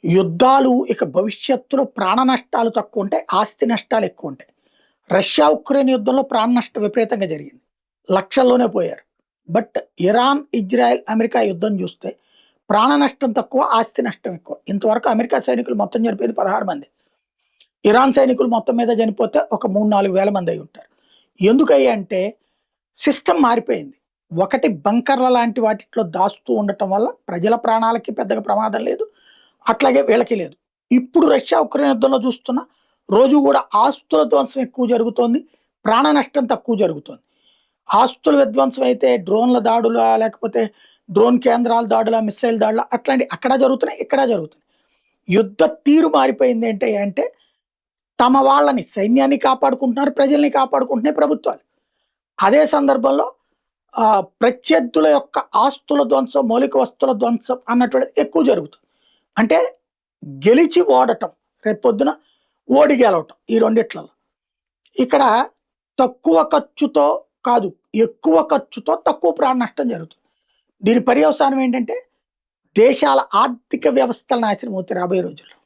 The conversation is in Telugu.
యుద్ధాలు ఇక భవిష్యత్తులో ప్రాణ నష్టాలు తక్కువ ఉంటాయి, ఆస్తి నష్టాలు ఎక్కువ ఉంటాయి. రష్యా ఉక్రెయిన్ యుద్ధంలో ప్రాణ నష్టం విపరీతంగా జరిగింది. లక్షల్లోనే పోయారు. బట్ ఇరాన్, ఇజ్రాయెల్, అమెరికా యుద్ధం చూస్తే ప్రాణ నష్టం తక్కువ, ఆస్తి నష్టం ఎక్కువ. ఇంతవరకు అమెరికా సైనికులు మొత్తం చనిపోయింది 16 మంది. ఇరాన్ సైనికులు మొత్తం మీద చనిపోతే ఒక 3-4 వేల మంది అయి ఉంటారు. ఎందుకయ్యి అంటే సిస్టమ్ మారిపోయింది. ఒకటి బంకర్ల లాంటి వాటిలో దాస్తూ ఉండటం వల్ల ప్రజల ప్రాణాలకి పెద్దగా ప్రమాదం లేదు, అట్లాగే వీళ్ళకి లేదు. ఇప్పుడు రష్యా ఉక్రెయిన్ యుద్ధంలో చూస్తున్న రోజు కూడా ఆస్తుల ధ్వంసం ఎక్కువ జరుగుతోంది, ప్రాణ నష్టం తక్కువ జరుగుతోంది. ఆస్తుల విధ్వంసం అయితే డ్రోన్ల దాడుల, లేకపోతే డ్రోన్ కేంద్రాల దాడుల, మిస్సైల్ దాడుల అట్లాంటి అక్కడ జరుగుతున్నాయి, ఇక్కడ జరుగుతున్నాయి. యుద్ధ తీరు మారిపోయింది ఏంటి అంటే తమ వాళ్ళని సైన్యాన్ని కాపాడుకుంటున్నారు, ప్రజల్ని కాపాడుకుంటున్నాయి ప్రభుత్వాలు. అదే సందర్భంలో ప్రత్యర్థుల యొక్క ఆస్తుల ధ్వంసం, మౌలిక వస్తువుల ధ్వంసం అన్నటువంటిది ఎక్కువ జరుగుతుంది. అంటే గెలిచి ఓడటం, రేపొద్దున ఓడి గెలవటం, ఈ రెండిట్లలో. ఇక్కడ తక్కువ ఖర్చుతో కాదు, ఎక్కువ ఖర్చుతో తక్కువ ప్రాణ నష్టం జరుగుతుంది. దీని పర్యవసానం ఏంటంటే దేశాల ఆర్థిక వ్యవస్థలు నాశనం అవుతాయి రాబోయే రోజుల్లో.